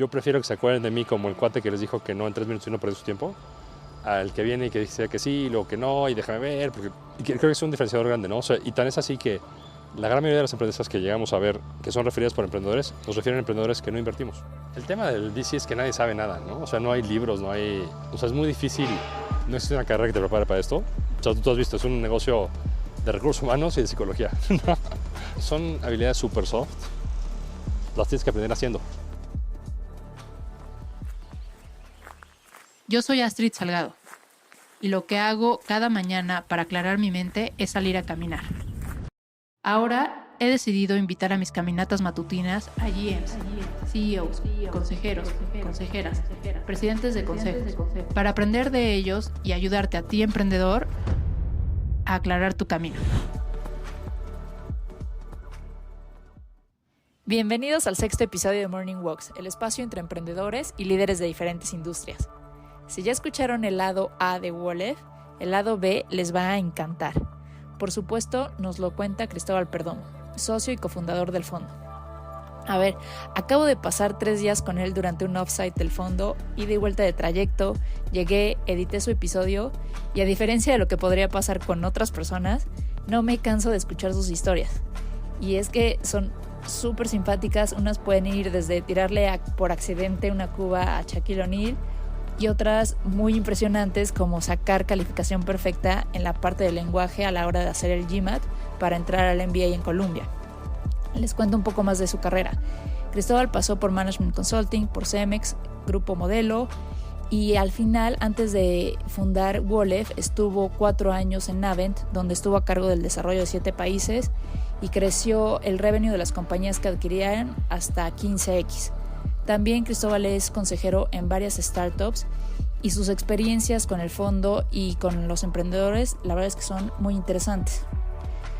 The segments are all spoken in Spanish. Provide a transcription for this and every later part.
yo prefiero que se acuerden de mí como el cuate que les dijo que no en 3 minutos y no perdió su tiempo, al que viene y que dice que sí, luego que no, y déjame ver, porque creo que es un diferenciador grande, ¿no? O sea, y tan es así que la gran mayoría de las empresas que llegamos a ver que son referidas por emprendedores, nos refieren a emprendedores que no invertimos. El tema del VC es que nadie sabe nada, ¿no? O sea, no hay libros, no hay... O sea, es muy difícil, no existe una carrera que te prepare para esto. O sea, tú has visto, es un negocio de recursos humanos y de psicología. Son habilidades súper soft, las tienes que aprender haciendo. Yo soy Astrid Salgado y lo que hago cada mañana para aclarar mi mente es salir a caminar. Ahora he decidido invitar a mis caminatas matutinas a GMs, CEOs, consejeros, consejeras, presidentes de consejos, para aprender de ellos y ayudarte a ti, emprendedor, a aclarar tu camino. Bienvenidos al 6º episodio de Morning Walks, el espacio entre emprendedores y líderes de diferentes industrias. Si ya escucharon el lado A de Wolef, el lado B les va a encantar. Por supuesto, nos lo cuenta Cristóbal Perdomo, socio y cofundador del fondo. A ver, acabo de pasar 3 días con él durante un offsite del fondo, ida y vuelta de trayecto, llegué, edité su episodio y a diferencia de lo que podría pasar con otras personas, no me canso de escuchar sus historias. Y es que son súper simpáticas, unas pueden ir desde tirarle por accidente una cuba a Shaquille O'Neal y otras muy impresionantes como sacar calificación perfecta en la parte del lenguaje a la hora de hacer el GMAT para entrar al MBA en Columbia. Les cuento un poco más de su carrera. Cristóbal pasó por Management Consulting, por Cemex, Grupo Modelo y al final, antes de fundar Wolef, estuvo 4 años en Navent, donde estuvo a cargo del desarrollo de 7 países y creció el revenue de las compañías que adquirían hasta 15x. También Cristóbal es consejero en varias startups y sus experiencias con el fondo y con los emprendedores, la verdad es que son muy interesantes.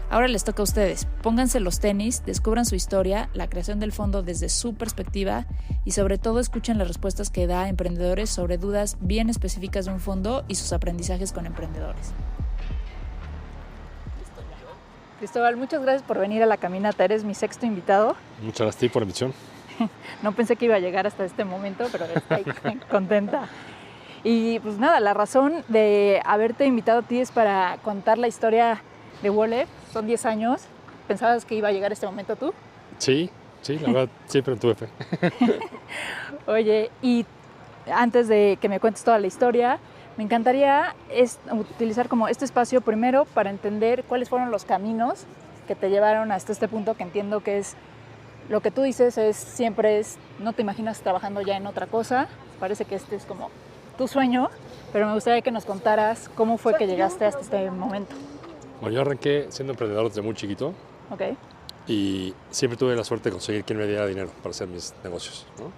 Ahora les toca a ustedes. Pónganse los tenis, descubran su historia, la creación del fondo desde su perspectiva y sobre todo escuchen las respuestas que da a emprendedores sobre dudas bien específicas de un fondo y sus aprendizajes con emprendedores. Cristóbal, muchas gracias por venir a la caminata. Eres mi 6º invitado. Muchas gracias a ti por la invitación. No pensé que iba a llegar hasta este momento, pero estoy contenta. Y pues nada, la razón de haberte invitado a ti es para contar la historia de Wolef. Son 10 años. ¿Pensabas que iba a llegar este momento tú? Sí, la verdad, siempre tuve fe. Oye, y antes de que me cuentes toda la historia, me encantaría utilizar como este espacio primero para entender cuáles fueron los caminos que te llevaron hasta este punto, que entiendo que es lo que tú dices siempre es, no te imaginas trabajando ya en otra cosa, parece que este es como tu sueño, pero me gustaría que nos contaras cómo fue que llegaste hasta este momento. Bueno, yo arranqué siendo emprendedor desde muy chiquito. Okay. Y siempre tuve la suerte de conseguir quien me diera dinero para hacer mis negocios, ¿no?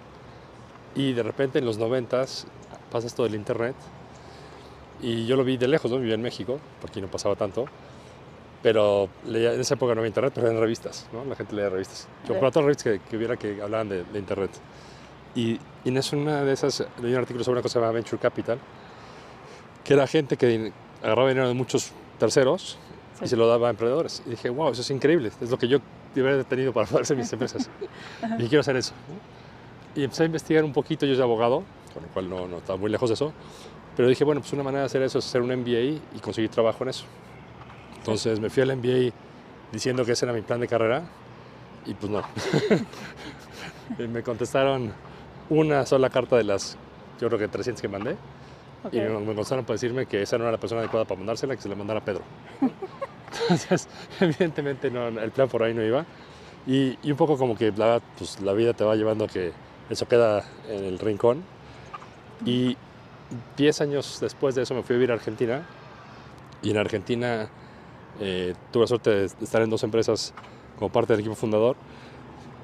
Y de repente en los 90s pasa esto del internet y yo lo vi de lejos, ¿no? Vivía en México, por aquí no pasaba tanto. Pero en esa época no había internet, pero eran revistas, ¿no? La gente leía revistas. Yo compraba todas las revistas que hubiera que hablaban de internet. Y en una de esas leí un artículo sobre una cosa llamada Venture Capital, que era gente que agarraba dinero de muchos terceros y se lo daba a emprendedores. Y dije, wow, eso es increíble, es lo que yo debería haber tenido para poder hacer mis empresas. Y quiero hacer eso, ¿no? Y empecé a investigar un poquito, yo soy abogado, con lo cual no estaba muy lejos de eso. Pero dije, bueno, pues una manera de hacer eso es hacer un MBA y conseguir trabajo en eso. Entonces me fui al MBA diciendo que ese era mi plan de carrera y pues no. Me contestaron una sola carta de las, yo creo que 300 que mandé. Okay. Y me contestaron para decirme que esa no era la persona adecuada para mandársela, que se la mandara a Pedro. Entonces, evidentemente no, el plan por ahí no iba. Y un poco como que pues, la vida te va llevando a que eso queda en el rincón. Y 10 años después de eso me fui a vivir a Argentina. Y en Argentina tuve la suerte de estar en 2 empresas como parte del equipo fundador.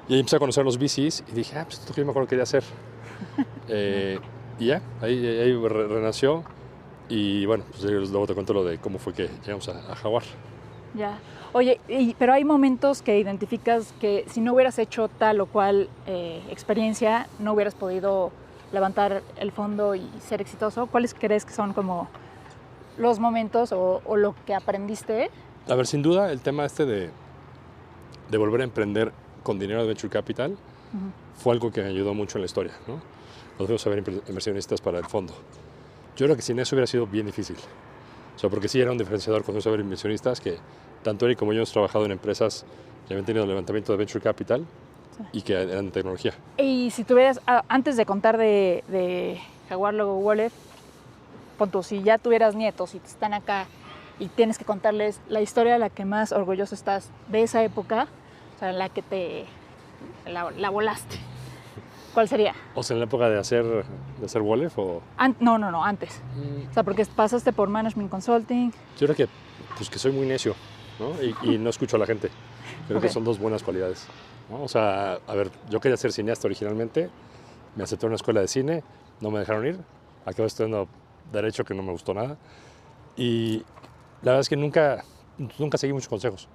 Y ahí empecé a conocer a los VCs y dije, pues esto es lo que yo me acuerdo que quería hacer. Y ya, ahí renació. Y bueno, pues luego te cuento lo de cómo fue que llegamos a Jaguar. Ya. Oye, pero hay momentos que identificas que si no hubieras hecho tal o cual experiencia, no hubieras podido levantar el fondo y ser exitoso. ¿Cuáles crees que son como los momentos o lo que aprendiste? A ver, sin duda, el tema de volver a emprender con dinero de Venture Capital fue algo que me ayudó mucho en la historia, ¿no? Cuando fuimos a ver inversionistas para el fondo. Yo creo que sin eso hubiera sido bien difícil. O sea, porque sí era un diferenciador cuando fuimos a ver inversionistas que tanto Eric como yo hemos trabajado en empresas que habían tenido levantamiento de venture capital y que eran de tecnología. Y si tuvieras, antes de contar de Jaguar Logo Wallet, pon tú, si ya tuvieras nietos y te están acá y tienes que contarles la historia de la que más orgulloso estás de esa época, o sea, la que la volaste, ¿cuál sería? O sea, en la época de hacer Wolef o... No, antes. O sea, porque pasaste por Management Consulting. Yo creo que, pues, que soy muy necio, ¿no? Y no escucho a la gente. Creo que son dos buenas cualidades, ¿no? O sea, a ver, yo quería ser cineasta originalmente, me acepté en una escuela de cine, no me dejaron ir, acabé estudiando Derecho, que no me gustó nada, y la verdad es que nunca seguí muchos consejos.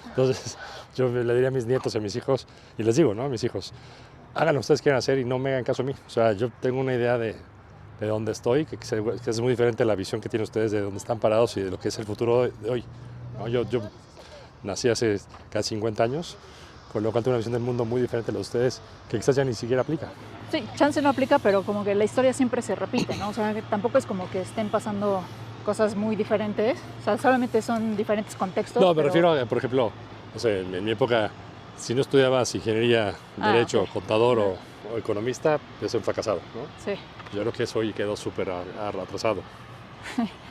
Entonces, yo le diría a mis nietos y a mis hijos, y les digo, ¿no? A mis hijos, hagan lo que ustedes quieran hacer y no me hagan caso a mí. O sea, yo tengo una idea de dónde estoy, que es muy diferente a la visión que tienen ustedes de dónde están parados y de lo que es el futuro de hoy, ¿no? Yo nací hace casi 50 años, con lo cual tengo una visión del mundo muy diferente a la de ustedes, que quizás ya ni siquiera aplica. Sí, chance no aplica, pero como que la historia siempre se repite, ¿no? O sea, que tampoco es como que estén pasando cosas muy diferentes, o sea, solamente son diferentes contextos. No, me refiero a, por ejemplo, no sé, en mi época, si no estudiabas ingeniería, derecho, okay, contador o economista, es un fracasado, ¿no? Sí. Yo creo que eso hoy quedó súper atrasado.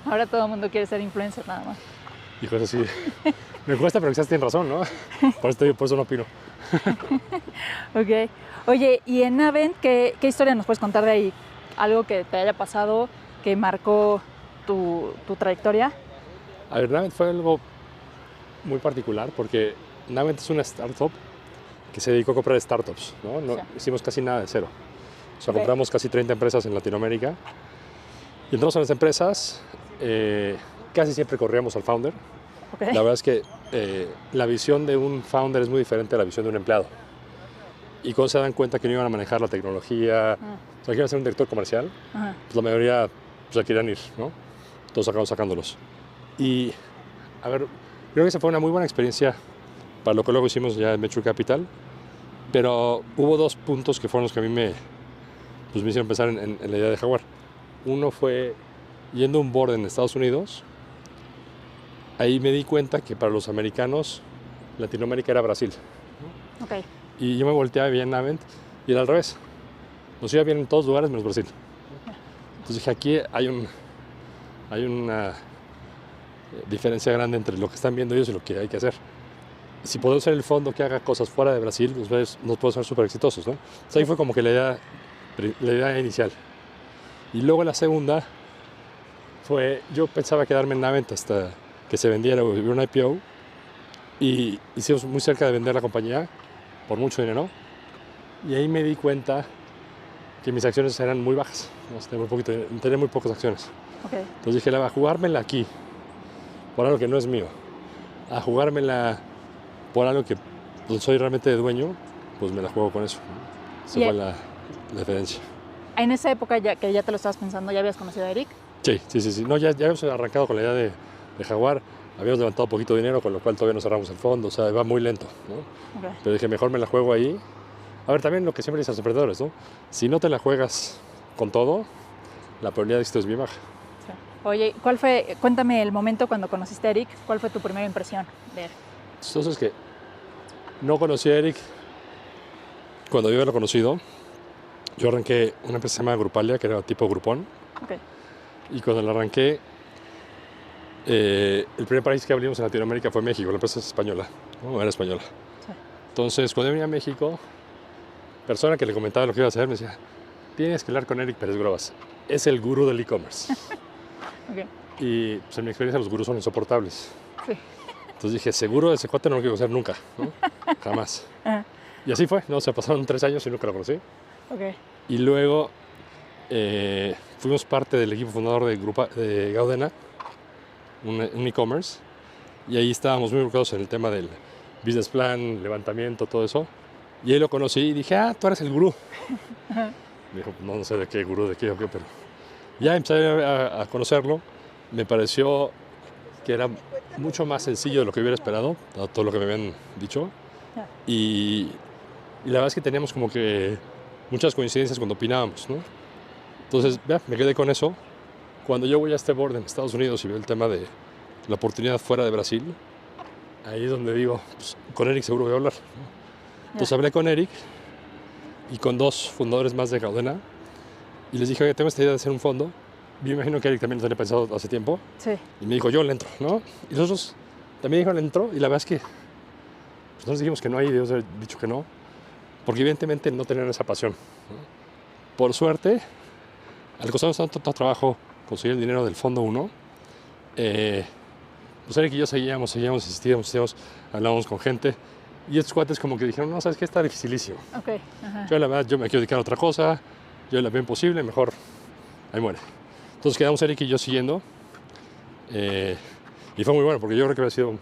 Ahora todo el mundo quiere ser influencer nada más. Hijo, eso sí, me cuesta, pero quizás tienen razón, ¿no? Por eso no opino. Ok. Oye, y en Navent, ¿qué historia nos puedes contar de ahí? Algo que te haya pasado, que marcó tu trayectoria. A ver, Navent fue algo muy particular porque Navent es una startup que se dedicó a comprar startups, ¿no? No hicimos casi nada de cero. O sea, compramos casi 30 empresas en Latinoamérica y entramos a las empresas, casi siempre corríamos al founder. Okay. La verdad es que la visión de un founder es muy diferente a la visión de un empleado. Y cuando se dan cuenta que no iban a manejar la tecnología, o sea, que iban a ser un director comercial, pues la mayoría pues, querían ir, ¿no? Todos acabamos sacándolos. Y, a ver, creo que esa fue una muy buena experiencia para lo que luego hicimos ya en Venture Capital, pero hubo dos puntos que fueron los que a mí me hicieron pensar en la idea de Jaguar. Uno fue yendo a un board en Estados Unidos. Ahí me di cuenta que para los americanos Latinoamérica era Brasil. Okay. Y yo me volteaba y veía en Navent y era al revés. Nos iba bien en todos lugares menos Brasil. Entonces dije, aquí hay una diferencia grande entre lo que están viendo ellos y lo que hay que hacer. Si podemos ser el fondo que haga cosas fuera de Brasil, nos podemos ser súper exitosos, ¿no? Entonces ahí fue como que la idea inicial. Y luego la segunda fue, yo pensaba quedarme en Navent hasta que se vendiera o hubiera un IPO, y hicimos muy cerca de vender la compañía por mucho dinero, y ahí me di cuenta que mis acciones eran muy bajas, ¿no? Tenía muy pocas acciones. Okay. Entonces dije, a jugármela aquí por algo que no es mío, a jugármela por algo que pues, soy realmente dueño, pues me la juego con eso, ¿no? Esa fue la diferencia. En esa época que ya te lo estabas pensando, ¿ya habías conocido a Eric? Sí. No, ya habíamos arrancado con la idea de Jaguar. Habíamos levantado poquito dinero, con lo cual todavía no cerramos el fondo. O sea, va muy lento, ¿no? Okay. Pero dije, mejor me la juego ahí. A ver, también lo que siempre dicen los emprendedores, ¿no? Si no te la juegas con todo, la probabilidad de éxito es bien baja. Sí. Oye, cuéntame el momento cuando conociste a Eric. ¿Cuál fue tu primera impresión de él? Entonces, que no conocí a Eric cuando yo había conocido. Yo arranqué una empresa que se llama Grupalia, que era tipo Groupon. Okay. Y cuando la arranqué, el primer país que abrimos en Latinoamérica fue México. La empresa es española, ¿no? Era española. Sí. Entonces, cuando yo venía a México, persona que le comentaba lo que iba a hacer me decía, tienes que hablar con Eric Pérez Grobas. Es el gurú del e-commerce. Okay. Y pues, en mi experiencia los gurús son insoportables. Sí. Entonces dije, seguro ese cuate no lo quiero conocer nunca, ¿no? Jamás. Y así fue, ¿no? Se pasaron 3 años y nunca lo conocí. Okay. Y luego fuimos parte del equipo fundador de Gaudena, un e-commerce, y ahí estábamos muy involucrados en el tema del business plan, levantamiento, todo eso. Y ahí lo conocí y dije, tú eres el gurú. Me dijo, no sé de qué gurú, de qué o qué, pero ya empecé a conocerlo. Me pareció que era mucho más sencillo de lo que hubiera esperado, todo lo que me habían dicho. Y Y la verdad es que teníamos como que muchas coincidencias cuando opinábamos, ¿no? Entonces, me quedé con eso. Cuando yo voy a este board en Estados Unidos y veo el tema de la oportunidad fuera de Brasil, ahí es donde digo, pues, con Eric seguro voy a hablar, ¿no? Entonces hablé con Eric y con 2 fundadores más de Gaudena y les dije, oye, tengo esta idea de hacer un fondo. Yo imagino que Eric también lo tenía pensado hace tiempo. Sí. Y me dijo, yo le entro, ¿no? Y nosotros también dijeron, le entro. Y la verdad es que pues, nos dijimos que no, y Dios ha dicho que no. Porque evidentemente no tenían esa pasión, ¿no? Por suerte, al costarnos tanto trabajo conseguir el dinero del Fondo 1, pues Eric y yo seguíamos, insistíamos, hablábamos con gente. Y estos cuates como que dijeron, no, ¿sabes qué? Está dificilísimo. Ok. Ajá. Yo la verdad, yo me quiero dedicar a otra cosa. Yo la veo imposible, mejor ahí muere. Entonces quedamos Eric y yo siguiendo. Y fue muy bueno, porque yo creo que había sido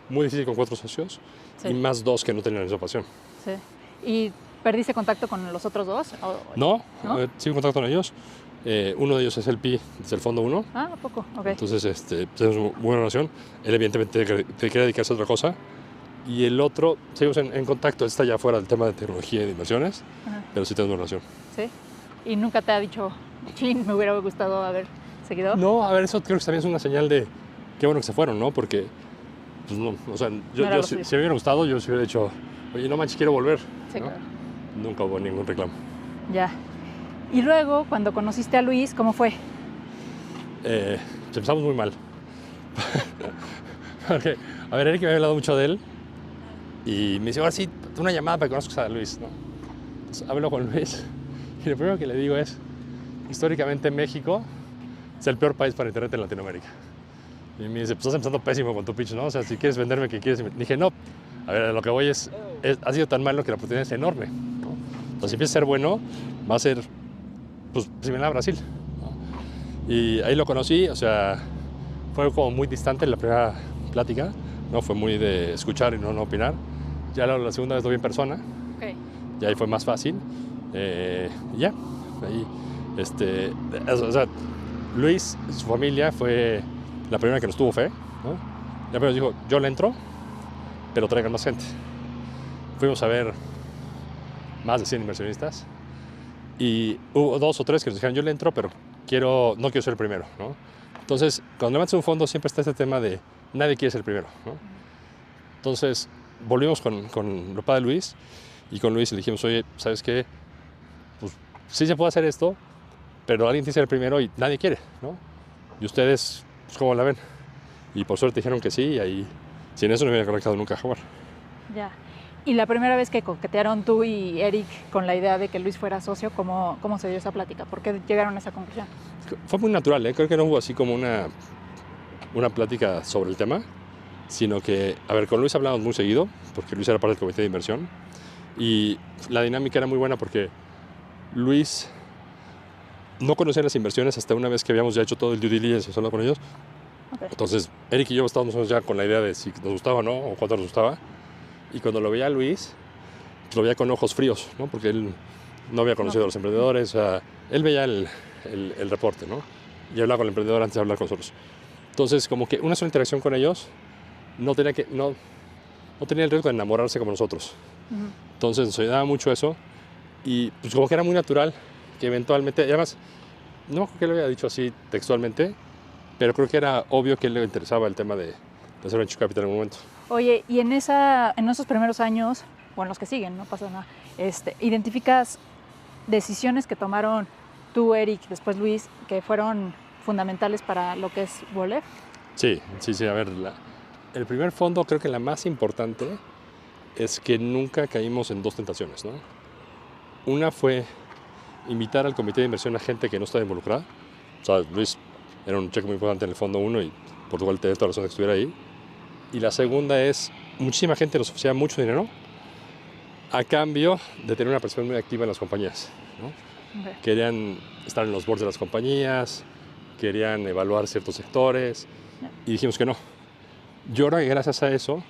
muy difícil con 4 socios. Sí. Y más 2 que no tenían esa pasión. Sí. ¿Y perdiste contacto con los otros 2? No, ¿No? sigo en contacto con ellos. Uno de ellos es el PI desde el Fondo 1. Ah, ¿a poco? Ok. Entonces tenemos una buena relación. Él evidentemente quería dedicarse a otra cosa. Y el otro, seguimos en contacto. Él está ya fuera del tema de tecnología y de inversiones. Ajá. Pero sí tenemos una relación. Sí. ¿Y nunca te ha dicho, chin, me hubiera gustado haber seguido? No, a ver, eso creo que también es una señal de qué bueno que se fueron, ¿no? Porque, pues no, o sea, yo si me hubiera gustado, yo se hubiera dicho, oye, no manches, quiero volver. Sí, ¿no? claro. Nunca hubo ningún reclamo. Ya. Y luego, cuando conociste a Luis, ¿cómo fue? Empezamos muy mal. Porque, a ver, Eric me había hablado mucho de él y me dice, ahora sí, una llamada para que conozcas a Luis, ¿no? Entonces hablo con Luis y lo primero que le digo es, históricamente México es el peor país para internet en Latinoamérica. Y me dice, pues estás empezando pésimo con tu pitch, ¿no? O sea, si quieres venderme, ¿qué quieres? Y dije, no, a ver, lo que voy ha sido tan malo que la oportunidad es enorme, ¿no? Entonces, si empieza a ser bueno, va a ser, pues, similar a Brasil, ¿no? Y ahí lo conocí, o sea, fue como muy distante la primera plática, ¿no? Fue muy de escuchar y no opinar. Ya la segunda vez lo vi en persona, Okay. y ahí fue más fácil. Ya, ahí, o sea, Luis, su familia fue la primera que nos tuvo fe, ¿no? Ya primero dijo, yo le entro, pero traigan más gente. Fuimos a ver más de 100 inversionistas y hubo 2 o 3 que nos dijeron, yo le entro, pero no quiero ser el primero, ¿no? Entonces, cuando levantas un fondo siempre está este tema de nadie quiere ser el primero, ¿no? Entonces, volvimos con el papá de Luis y con Luis le dijimos, oye, ¿sabes qué? Pues sí se puede hacer esto, pero alguien tiene que ser el primero y nadie quiere, ¿no? Y ustedes, pues, ¿cómo la ven? Y por suerte dijeron que sí, y ahí, sin eso no me hubiera conectado nunca a Jaguar. Ya. Y la primera vez que coquetearon tú y Eric con la idea de que Luis fuera socio, ¿cómo se dio esa plática? ¿Por qué llegaron a esa conclusión? Fue muy natural, ¿eh? Creo que no hubo así como una plática sobre el tema, sino que, a ver, con Luis hablamos muy seguido, porque Luis era parte del comité de inversión, y la dinámica era muy buena porque Luis no conocía las inversiones hasta una vez que habíamos ya hecho todo el due diligence y hablado con ellos. Okay. Entonces, Eric y yo estábamos ya con la idea de si nos gustaba o no, o cuánto nos gustaba. Y cuando lo veía a Luis, pues lo veía con ojos fríos, ¿no? Porque él no había conocido a los emprendedores. O sea, él veía el reporte, ¿no? Y hablaba con el emprendedor antes de hablar con nosotros. Entonces, como que una sola interacción con ellos no tenía el riesgo de enamorarse como nosotros. Uh-huh. Entonces, nos ayudaba mucho eso. Y pues como que era muy natural que eventualmente, y además, no creo que lo había dicho así textualmente, pero creo que era obvio que a él le interesaba el tema de hacer venture capital en un momento. Oye, y en esos primeros años, o en los que siguen, no pasa nada, ¿identificas decisiones que tomaron tú, Eric, después Luis, que fueron fundamentales para lo que es Wolef? Sí, a ver, el primer fondo, creo que la más importante es que nunca caímos en 2 tentaciones, ¿no? Una fue invitar al comité de inversión a gente que no estaba involucrada. O sea, Luis era un cheque muy importante en el fondo 1 y por lo cual tenía toda la razón de que estuviera ahí. Y la segunda es, muchísima gente nos ofrecía mucho dinero a cambio de tener una percepción muy activa en las compañías, ¿no? Okay. Querían estar en los boards de las compañías, querían evaluar ciertos sectores, y dijimos que no. Yo creo que gracias a eso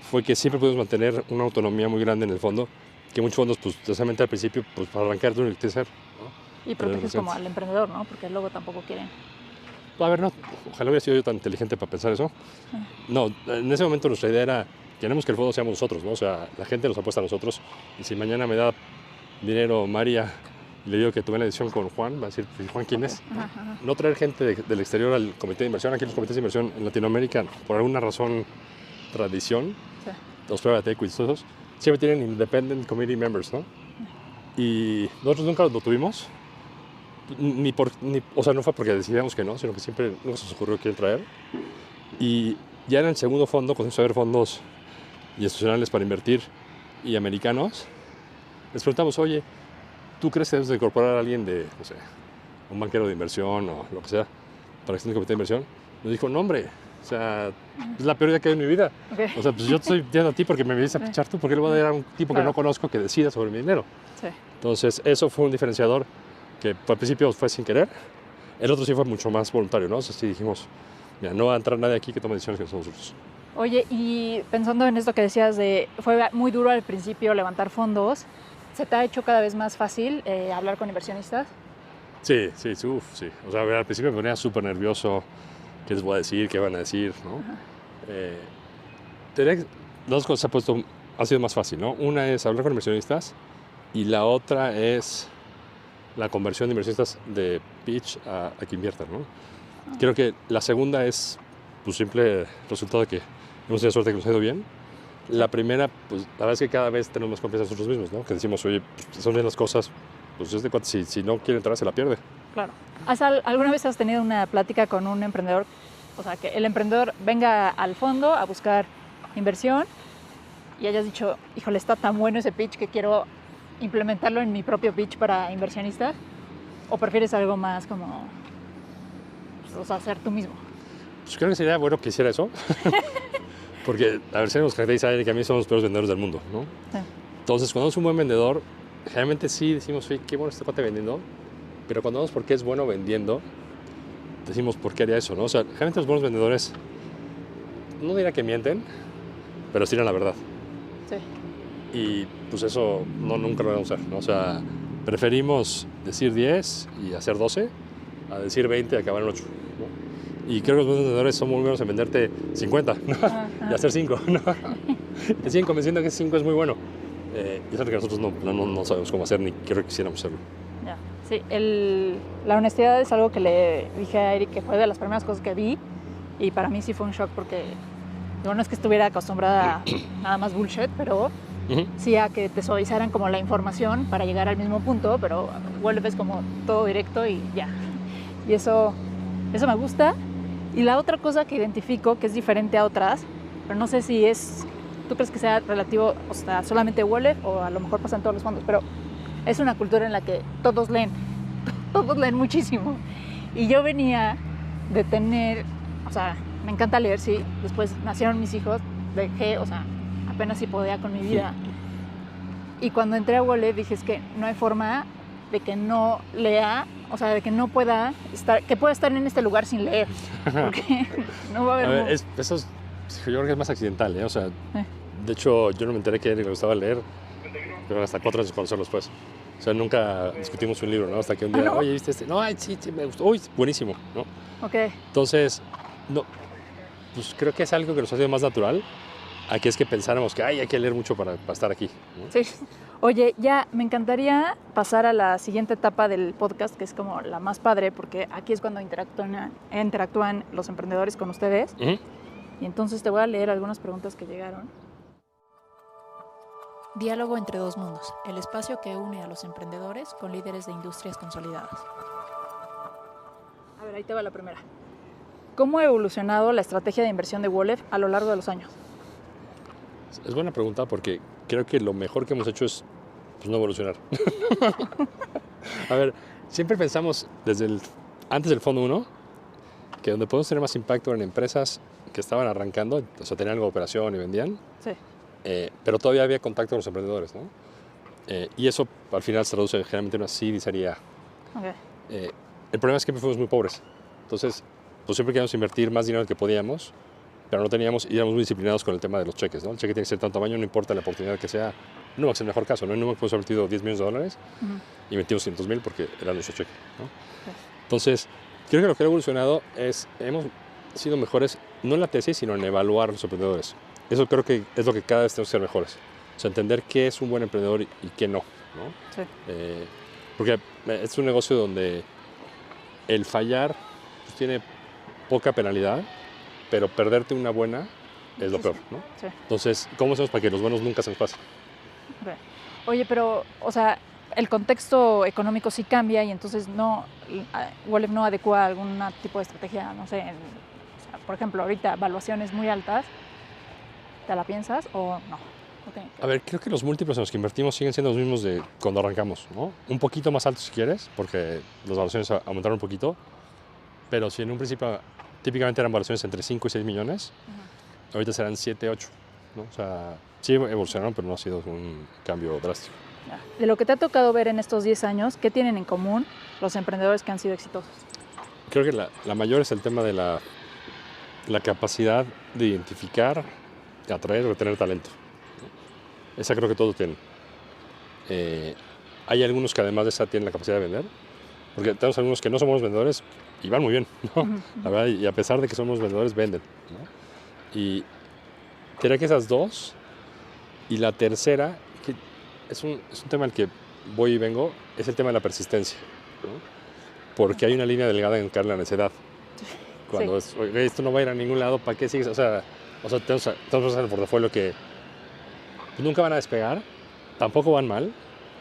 fue que siempre pudimos mantener una autonomía muy grande en el fondo, que muchos fondos, pues, precisamente al principio, pues, para arrancar tú no lo que hacer, ¿no? Y proteges como al emprendedor, ¿no? Porque luego tampoco quieren. A ver, no, ojalá hubiera sido yo tan inteligente para pensar eso. No, en ese momento nuestra idea era queremos que el fondo seamos nosotros, ¿no? O sea, la gente nos apuesta a nosotros. Y si mañana me da dinero María y le digo que tomé la decisión con Juan, va a decir, ¿Juan quién es? No traer gente del exterior al comité de inversión. Aquí los comités de inversión en Latinoamérica, por alguna razón, tradición, los private equity, todos esos, siempre tienen independent committee members, ¿no? Y nosotros nunca lo tuvimos. O sea, no fue porque decidíamos que no, sino que siempre nos ocurrió que traer. Y ya en el segundo fondo, comenzamos a ver fondos institucionales para invertir y americanos. Les preguntamos, oye, ¿tú crees que debes de incorporar a alguien de, no sé, un banquero de inversión o lo que sea, para que esté en el comité de inversión? Nos dijo, no, hombre, o sea, es la peor idea que hay en mi vida. Okay. O sea, pues yo te estoy pidiendo a ti porque me vienes a pichar tú, porque le voy a dar a un tipo que no conozco que decida sobre mi dinero. Sí. Entonces, eso fue un diferenciador que al principio fue sin querer. El otro sí fue mucho más voluntario, ¿no? O sea, sí dijimos, mira, no va a entrar nadie aquí que tome decisiones que no somos nosotros. Oye, y pensando en esto que decías de, fue muy duro al principio levantar fondos, ¿se te ha hecho cada vez más fácil hablar con inversionistas? Sí. O sea, al principio me ponía súper nervioso. ¿Qué les voy a decir? ¿Qué van a decir? ¿No? Dos cosas ha sido más fácil, ¿no? Una es hablar con inversionistas y la otra es la conversión de inversionistas de pitch a que inviertan, ¿no? Creo que la segunda es pues, simple resultado de que hemos tenido suerte que nos ha ido bien. La primera, pues la verdad es que cada vez tenemos más confianza en nosotros mismos, ¿no? Que decimos, oye, pues, son bien las cosas, pues si no quiere entrar, se la pierde. Claro. ¿Alguna vez has tenido una plática con un emprendedor? O sea, que el emprendedor venga al fondo a buscar inversión y hayas dicho, híjole, está tan bueno ese pitch que quiero implementarlo en mi propio pitch para inversionistas. ¿O prefieres algo más como, o sea, hacer tú mismo? Pues creo que sería bueno que hiciera eso. Porque, a ver, si nos caracteriza que a mí somos los peores vendedores del mundo, ¿no? Sí. Entonces, cuando es un buen vendedor, generalmente sí decimos, oye, qué bueno este cuate vendiendo. Pero cuando vemos por qué es bueno vendiendo, decimos por qué haría eso, ¿no? O sea, generalmente los buenos vendedores, no diría que mienten, pero sí dirán la verdad. Sí. Y pues eso nunca lo vamos a hacer, ¿no? O sea, preferimos decir 10 y hacer 12 a decir 20 y acabar en 8, ¿no? Y creo que los buenos vendedores son muy buenos en venderte 50, ¿no? Y hacer 5, ¿no? Te siguen convenciendo que 5 es muy bueno. Y es algo que nosotros no sabemos cómo hacer ni creo que quisiéramos hacerlo. Ya. Sí, la honestidad es algo que le dije a Eric que fue de las primeras cosas que vi y para mí sí fue un shock porque no es que estuviera acostumbrada a nada más bullshit, pero sí a que te suavizaran como la información para llegar al mismo punto, pero vuelves como todo directo y ya. Y eso me gusta. Y la otra cosa que identifico que es diferente a otras, pero no sé si ¿tú crees que sea relativo, o sea, solamente Wolef o a lo mejor pasa en todos los fondos? Pero es una cultura en la que todos leen muchísimo. Y yo venía de tener, o sea, me encanta leer, sí, después nacieron mis hijos, dejé, o sea, apenas si podía con mi vida. Y cuando entré a Wolef dije, es que no hay forma de que no lea, o sea, de que no pueda estar, que pueda estar en este lugar sin leer, porque no va a haber... Eso es, yo creo que es más accidental, ¿eh? O sea, de hecho, yo no me enteré que a Eric le gustaba leer, pero hasta 4 años de conocerlos después. O sea, nunca discutimos un libro, ¿no? Hasta que un día, oye, ¿viste este? No, sí, me gustó. Uy, buenísimo, ¿no? Ok. Entonces, no, pues creo que es algo que nos ha sido más natural. Aquí es que pensáramos que hay que leer mucho para estar aquí, ¿no? Sí. Oye, ya me encantaría pasar a la siguiente etapa del podcast, que es como la más padre, porque aquí es cuando interactúan los emprendedores con ustedes. Y entonces te voy a leer algunas preguntas que llegaron. Diálogo entre dos mundos, el espacio que une a los emprendedores con líderes de industrias consolidadas. A ver, ahí te va la primera. ¿Cómo ha evolucionado la estrategia de inversión de Wolef a lo largo de los años? Es buena pregunta porque creo que lo mejor que hemos hecho es pues, no evolucionar. A ver, siempre pensamos antes del Fondo 1 que donde podemos tener más impacto en empresas que estaban arrancando, o sea, tenían algo de operación y vendían. Sí. Pero todavía había contacto con los emprendedores, ¿no? Y eso al final se traduce generalmente en una seed y sería... Okay. El problema es que fuimos muy pobres. Entonces, pues siempre queríamos invertir más dinero del que podíamos, pero no teníamos y éramos muy disciplinados con el tema de los cheques, ¿no? El cheque tiene que ser de tanto tamaño, no importa la oportunidad que sea. Numax es el mejor caso, ¿no? En Numax hemos invertido $10 millones y metimos 100,000 porque era nuestro cheque, ¿no? Okay. Entonces, creo que lo que ha evolucionado es, hemos sido mejores, no en la tesis, sino en evaluar los emprendedores. Eso creo que es lo que cada vez tenemos que ser mejores. O sea, entender qué es un buen emprendedor y qué no, ¿no? Sí. Porque es un negocio donde el fallar pues, tiene poca penalidad, pero perderte una buena es lo peor, ¿no? Sí. Entonces, ¿cómo hacemos para que los buenos nunca se nos pasen? Okay. Oye, pero, o sea, el contexto económico sí cambia y entonces Wolef no adecua algún tipo de estrategia, no sé, o sea, por ejemplo, ahorita valuaciones muy altas, ¿te la piensas o no? Okay. A ver, creo que los múltiplos en los que invertimos siguen siendo los mismos de cuando arrancamos, ¿no? Un poquito más altos si quieres, porque las valuaciones aumentaron un poquito, pero si en un principio típicamente eran valuaciones entre 5 y 6 millones, ahorita serán 7, 8, ¿no? O sea, sí evolucionaron, pero no ha sido un cambio drástico. De lo que te ha tocado ver en estos 10 años, ¿qué tienen en común los emprendedores que han sido exitosos? Creo que la mayor es el tema de la capacidad de identificar, atraer o retener talento. Esa creo que todos tienen. Hay algunos que además de esa tienen la capacidad de vender, porque tenemos algunos que no somos vendedores y van muy bien, ¿no? La verdad, y a pesar de que somos vendedores, venden, ¿no? Y creo que esas dos, y la tercera, que es un tema al que voy y vengo, es el tema de la persistencia, ¿no? Porque hay una línea delgada en caer en la necedad. Cuando es, oye, esto no va a ir a ningún lado, ¿para qué sigues? O sea tenemos cosas en el portafolio que nunca van a despegar, tampoco van mal,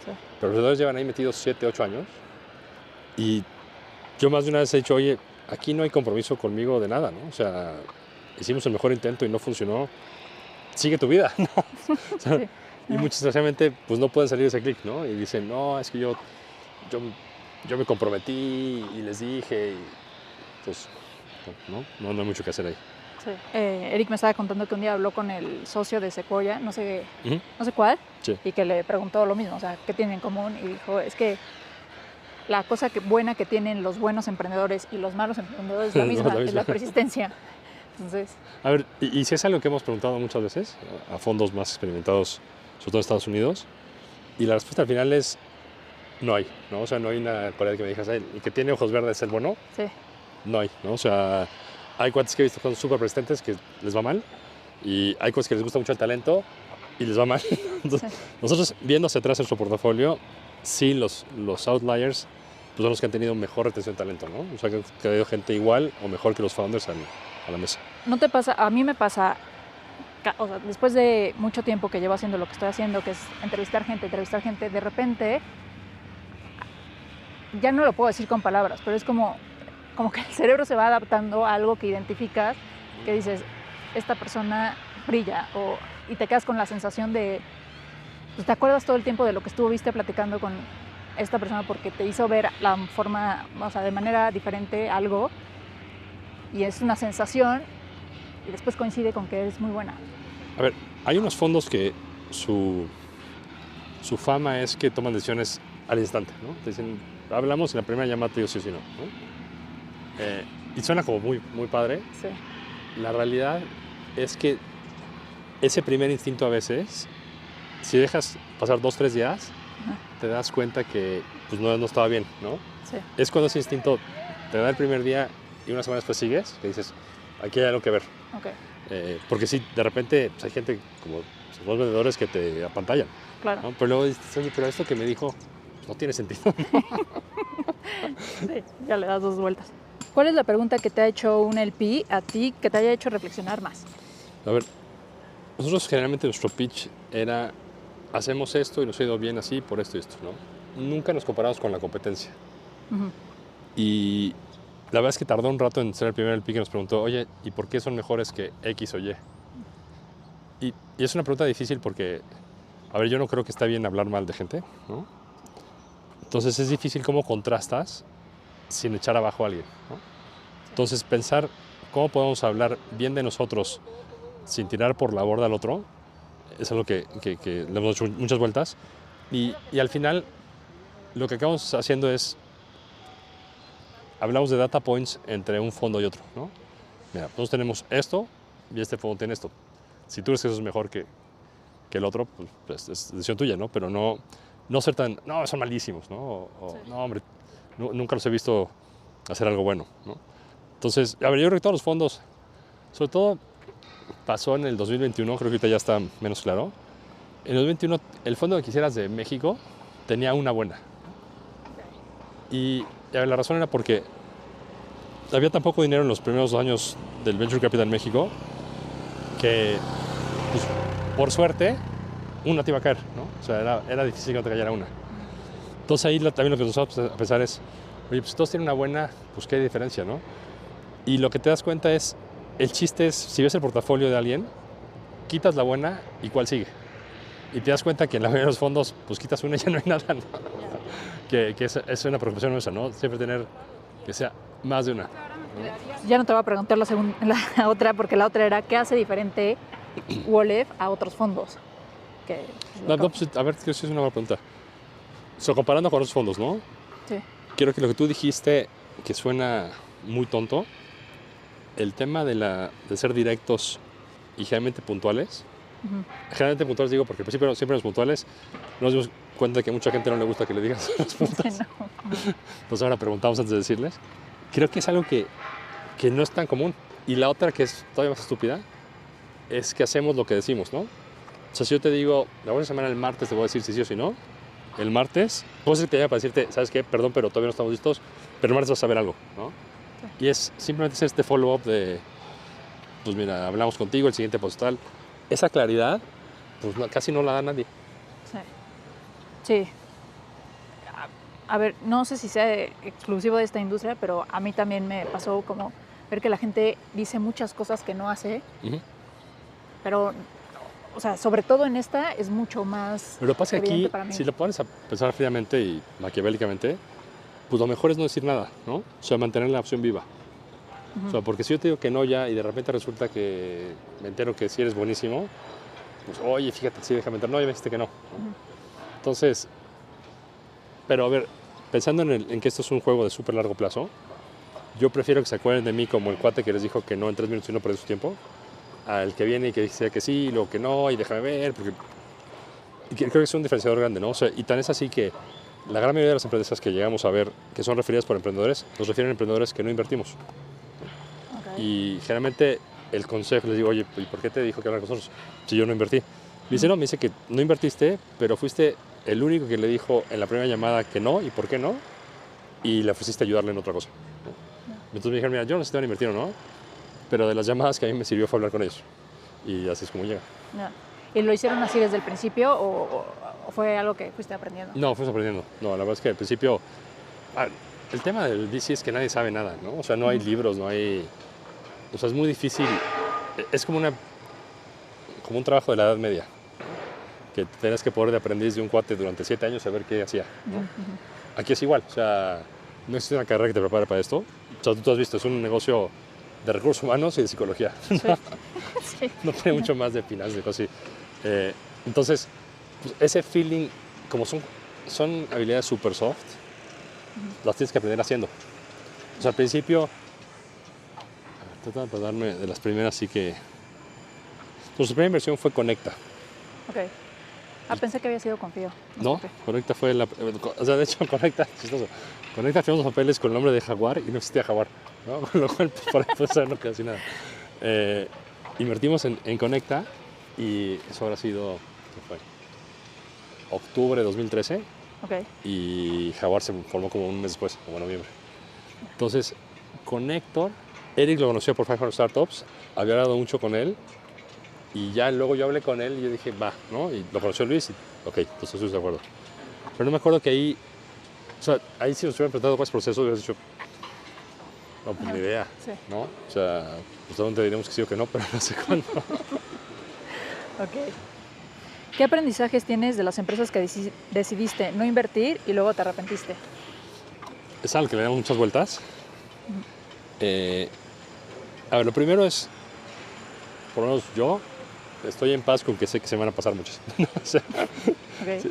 pero los vendedores llevan ahí metidos 7, 8 años. Y yo más de una vez he dicho, oye, aquí no hay compromiso conmigo de nada, ¿no? O sea, hicimos el mejor intento y no funcionó, sigue tu vida, ¿no? O sea, y muchos desgraciadamente pues no pueden salir de ese clic, ¿no? Y dicen, no, es que yo me comprometí y les dije, y pues no hay mucho que hacer ahí. Sí. Eric me estaba contando que un día habló con el socio de Sequoia, no sé cuál, sí. Y que le preguntó lo mismo, o sea, ¿qué tienen en común? Y dijo, es que la cosa buena que tienen los buenos emprendedores y los malos emprendedores es la misma, es la persistencia. Entonces... A ver, y si es algo que hemos preguntado muchas veces a fondos más experimentados, sobre todo en Estados Unidos, y la respuesta al final es no hay, ¿no? O sea, no hay una cualidad que me digas, el que tiene ojos verdes es el bueno. Sí. No hay, ¿no? O sea, hay cuates que he visto que son súper persistentes que les va mal, y hay cosas que les gusta mucho el talento y les va mal. Entonces, nosotros viendo hacia atrás en su portafolio, sí, los outliers pues son los que han tenido mejor retención de talento, ¿no? O sea, que ha caído gente igual o mejor que los founders a la mesa. ¿No te pasa? A mí me pasa, o sea, después de mucho tiempo que llevo haciendo lo que estoy haciendo, que es entrevistar gente, de repente, ya no lo puedo decir con palabras, pero es como que el cerebro se va adaptando a algo que identificas, que dices, esta persona brilla, y te quedas con la sensación de, pues te acuerdas todo el tiempo de lo que estuviste platicando con esta persona porque te hizo ver la forma, o sea, de manera diferente algo, y es una sensación, y después coincide con que es muy buena. A ver, hay unos fondos que su fama es que toman decisiones al instante, ¿no? Te dicen, hablamos y la primera llamada te digo sí o sí no, ¿no? Y suena como muy, muy padre. Sí. La realidad es que ese primer instinto a veces, si dejas pasar 2, 3 días, te das cuenta que pues, no estaba bien, ¿no? Sí. Es cuando ese instinto te da el primer día y una semana después sigues, que dices, aquí hay algo que ver. Okay. Porque sí, de repente pues, hay gente como los vendedores que te apantallan. Claro. ¿No? Pero luego dices, oye, pero esto que me dijo no tiene sentido. Sí, ya le das 2 vueltas. ¿Cuál es la pregunta que te ha hecho un LP a ti que te haya hecho reflexionar más? A ver, nosotros generalmente nuestro pitch era, hacemos esto y nos ha ido bien así por esto y esto, ¿no? Nunca nos comparamos con la competencia. Y la verdad es que tardó un rato en ser el primer LP que nos preguntó, oye, ¿y por qué son mejores que X o Y? Y es una pregunta difícil porque, a ver, yo no creo que está bien hablar mal de gente, ¿no? Entonces es difícil cómo contrastas sin echar abajo a alguien, ¿no? Entonces pensar cómo podemos hablar bien de nosotros sin tirar por la borda al otro es algo que le hemos hecho muchas vueltas y al final lo que acabamos haciendo es hablamos de data points entre un fondo y otro, ¿no? Mira, nosotros tenemos esto y este fondo tiene esto. Si tú crees que eso es mejor que el otro, pues es decisión tuya, ¿no? Pero no ser tan, no, son malísimos, ¿no? Sí. No, hombre, nunca los he visto hacer algo bueno, ¿no? Entonces, a ver, yo creo que todos los fondos, sobre todo pasó en el 2021, creo que ahorita ya está menos claro. En el 2021, el fondo que quisieras de México tenía una buena. Y la razón era porque había tan poco dinero en los primeros años del Venture Capital en México que, pues, por suerte, una te iba a caer, ¿no? O sea, era difícil que no te cayera una. Entonces ahí también lo que nos vamos a pensar es, oye, pues todos tienen una buena, pues qué diferencia, ¿no? Y lo que te das cuenta es, el chiste es, si ves el portafolio de alguien, quitas la buena y cuál sigue. Y te das cuenta que en la mayoría de los fondos, pues quitas una y ya no hay nada, ¿no? Que es una preocupación nuestra, ¿no? Siempre tener que sea más de una. Ya no te voy a preguntar la otra, porque la otra era, ¿qué hace diferente Wolef a otros fondos? Pues, a ver, creo que es una buena pregunta. O sea, comparando con otros fondos, ¿no? Sí. Quiero que lo que tú dijiste, que suena muy tonto, el tema de ser directos y generalmente puntuales. Generalmente puntuales digo porque al principio siempre los puntuales nos dimos cuenta de que mucha gente no le gusta que le digas las puntas. No. Entonces ahora preguntamos antes de decirles. Creo que es algo que no es tan común. Y la otra, que es todavía más estúpida, es que hacemos lo que decimos, ¿no? O sea, si yo te digo, la próxima semana el martes te voy a decir si sí o si no, el martes, puedo ser que te llame para decirte, ¿sabes qué? Perdón, pero todavía no estamos listos, pero el martes vas a saber algo, ¿no? Sí. Y es simplemente hacer este follow-up de, pues mira, hablamos contigo, el siguiente postal. Esa claridad, pues casi no la da nadie. Sí. A ver, no sé si sea exclusivo de esta industria, pero a mí también me pasó como ver que la gente dice muchas cosas que no hace, pero, o sea, sobre todo en esta es mucho más. Pero pasa aquí, para mí. si lo pones a pensar fríamente y maquiavélicamente, pues lo mejor es no decir nada, ¿no? O sea, mantener la opción viva. O sea, porque si yo te digo que no ya y de repente resulta que me entero que sí eres buenísimo, pues, oye, fíjate, sí, déjame entrar. No, ya me dijiste que no. Entonces, pero a ver, pensando en que esto es un juego de súper largo plazo, yo prefiero que se acuerden de mí como el cuate que les dijo que no en 3 minutos y no perdió su tiempo, al que viene y que dice que sí, luego que no, y déjame ver, porque creo que es un diferenciador grande, ¿no? O sea, y tan es así que la gran mayoría de las empresas que llegamos a ver que son referidas por emprendedores, nos refieren a emprendedores que no invertimos. Y generalmente el consejo, les digo, oye, ¿y por qué te dijo que hablar con nosotros si yo no invertí? Me dice, no, me dice que no invertiste, pero fuiste el único que le dijo en la primera llamada que no, y por qué no, y le ofreciste ayudarle en otra cosa. Entonces me dijeron, mira, yo no sé si te van a invertir o no, pero de las llamadas que a mí me sirvió fue hablar con ellos. Y así es como llega. ¿Y lo hicieron así desde el principio o fue algo que fuiste aprendiendo? No, fuimos aprendiendo. No, la verdad es que al principio... el tema del VC es que nadie sabe nada, ¿no? O sea, no hay libros, no hay... O sea, es muy difícil. Es como un trabajo de la Edad Media. Que tenías que poner de aprendiz de un cuate durante 7 años a ver qué hacía, ¿no? Aquí es igual. O sea, no existe una carrera que te prepare para esto. O sea, tú has visto, es un negocio de recursos humanos y de psicología. Sí. Sí. No tiene mucho más de finanzas, de cosas así. Entonces, pues, ese feeling, como son habilidades super soft, las tienes que aprender haciendo. O sea, al principio, tratando de darme de las primeras, así que... Pues su primera inversión fue Conecta. Ok. Pensé que había sido Confío. No, Conecta fue la... O sea, de hecho, Conecta, chistoso. Conecta firmamos los papeles con el nombre de Jaguar y no existía Jaguar, ¿no? Con lo cual, pues, por ahí puede ser, no quedó así nada. Invertimos en Conecta y eso habrá sido, ¿qué fue? Octubre de 2013. Okay. Y Jaguar se formó como un mes después, como en noviembre. Entonces, Connector, Eric lo conoció por 500 Startups, había hablado mucho con él y ya luego yo hablé con él y yo dije, va, ¿no? Y lo conoció Luis y, ok, entonces estoy de acuerdo. Pero no me acuerdo que ahí, o sea, ahí si nos hubieran presentado cuál proceso, hubieras dicho, no, pues ni idea, sí. ¿No? O sea, pues dónde diríamos que sí o que no, pero no sé cuándo. Ok. ¿Qué aprendizajes tienes de las empresas que decidiste no invertir y luego te arrepentiste? Es algo que le damos muchas vueltas. A ver, lo primero es, por lo menos yo, estoy en paz con que sé que se van a pasar muchas. O sea, okay.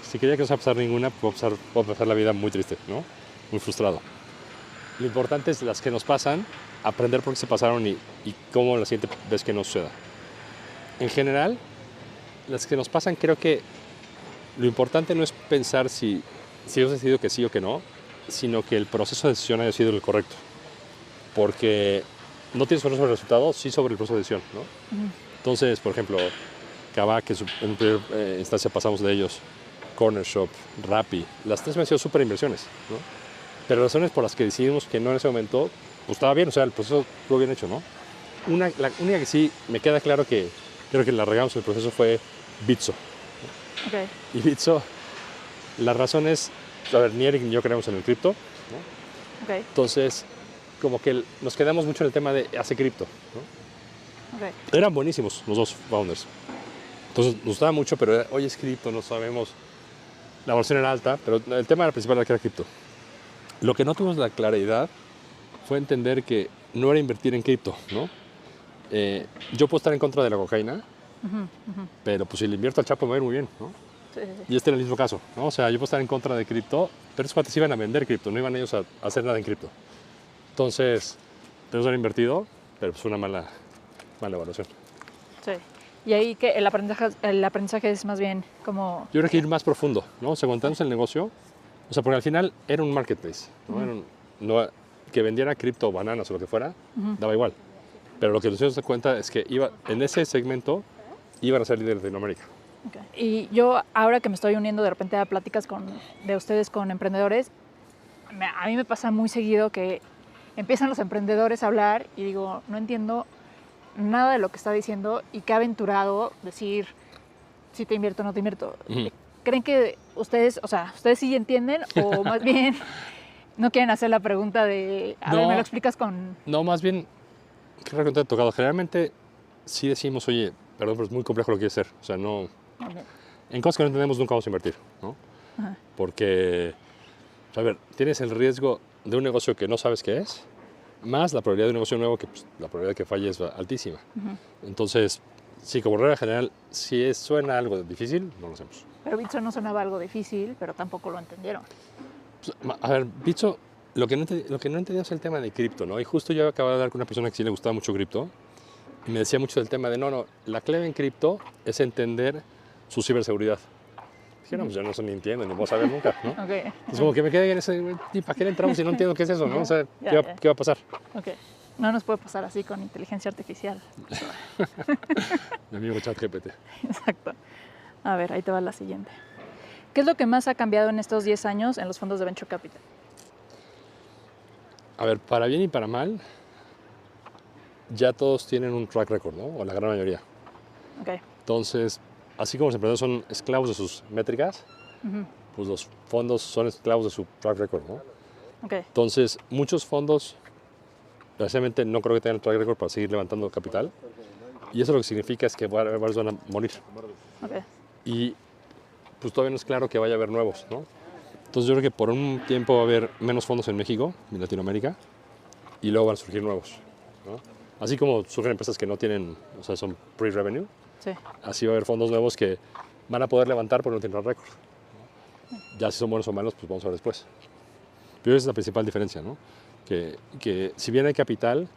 Si quería que no se va a pasar ninguna, puedo pasar la vida muy triste, ¿no? Muy frustrado. Lo importante es las que nos pasan, aprender por qué se pasaron y cómo la siguiente vez que no suceda. En general, las que nos pasan, creo que lo importante no es pensar si hemos decidido que sí o que no, sino que el proceso de decisión haya sido el correcto. Porque no tienes control sobre el resultado, sí sobre el proceso de decisión, ¿no? Entonces, por ejemplo, Kavak, que en primera instancia pasamos de ellos, Corner Shop, Rappi, las tres me han sido súper inversiones, ¿no? Pero las razones por las que decidimos que no en ese momento, pues estaba bien, o sea, el proceso estuvo bien hecho, ¿no? La única que sí me queda claro que creo que la regamos en el proceso fue Bitso. Okay. Y Bitso, la razón es, a ver, ni Eric ni yo creemos en el cripto, ¿no? Okay. Entonces, como que nos quedamos mucho en el tema de hace cripto, ¿no? Okay. Eran buenísimos los dos founders. Entonces, nos gustaba mucho, pero hoy es cripto, no sabemos. La evaluación era alta, pero el tema principal era que era cripto. Lo que no tuvimos la claridad fue entender que no era invertir en cripto, ¿no? Yo puedo estar en contra de la cocaína, pero pues si le invierto al Chapo me va a ir muy bien, ¿no? Sí. Y este era el mismo caso, ¿no? O sea, yo puedo estar en contra de cripto, pero esos cuates iban a vender cripto, no iban ellos a hacer nada en cripto. Entonces, tenemos que haber invertido, pero pues una mala evaluación. Sí. Y ahí que el aprendizaje es más bien como... Yo creo que ir más profundo, ¿no? O sea, cuando tenemos el negocio, o sea, porque al final era un marketplace, ¿no? Que vendiera cripto, bananas o lo que fuera, daba igual. Pero lo que nos dimos cuenta es que en ese segmento iban a ser líderes de Latinoamérica. Okay. Y yo, ahora que me estoy uniendo de repente a pláticas de ustedes con emprendedores, a mí me pasa muy seguido que empiezan los emprendedores a hablar y digo, no entiendo nada de lo que está diciendo y qué aventurado decir si te invierto o no te invierto. ¿Creen que ustedes sí entienden o más bien no quieren hacer la pregunta de, a ver, me lo explicas con... No, más bien, creo que te ha tocado. Generalmente sí decimos, oye, perdón, pero es muy complejo lo que quieres hacer. O sea, no... Okay. En cosas que no entendemos nunca vamos a invertir, ¿no? Ajá. Porque, a ver, tienes el riesgo de un negocio que no sabes qué es, más la probabilidad de un negocio nuevo que pues, la probabilidad de que falle es altísima. Entonces, sí, como regla general, si suena algo difícil, no lo hacemos. Pero Bitso no sonaba algo difícil, pero tampoco lo entendieron. Pues, a ver, Bitso, lo que no entendía es el tema de cripto, ¿no? Y justo yo acababa de hablar con una persona que sí le gustaba mucho cripto y me decía mucho del tema de, no, la clave en cripto es entender su ciberseguridad. Dije, no, pues yo no ni entiendo, ni voy a saber nunca, ¿no? Okay. Es como que me quedé en ese, ¿y para qué le entramos si no entiendo qué es eso, no? O sea, ¿qué va a pasar? Okay. No nos puede pasar así con inteligencia artificial. Mi amigo ChatGPT. Exacto. A ver, ahí te va la siguiente. ¿Qué es lo que más ha cambiado en estos 10 años en los fondos de Venture Capital? A ver, para bien y para mal, ya todos tienen un track record, ¿no? O la gran mayoría. Okay. Entonces, así como los emprendedores son esclavos de sus métricas, pues los fondos son esclavos de su track record, ¿no? Okay. Entonces, muchos fondos, precisamente no creo que tengan el track record para seguir levantando capital. Y eso lo que significa es que varios van a morir. Okay. Y pues todavía no es claro que vaya a haber nuevos, ¿no? Entonces yo creo que por un tiempo va a haber menos fondos en México, en Latinoamérica, y luego van a surgir nuevos, ¿no? Así como surgen empresas que no tienen, o sea, son pre-revenue, sí. Así va a haber fondos nuevos que van a poder levantar porque no tienen récord. Ya si son buenos o malos, pues vamos a ver después. Pero esa es la principal diferencia, ¿no? Que si bien hay capital,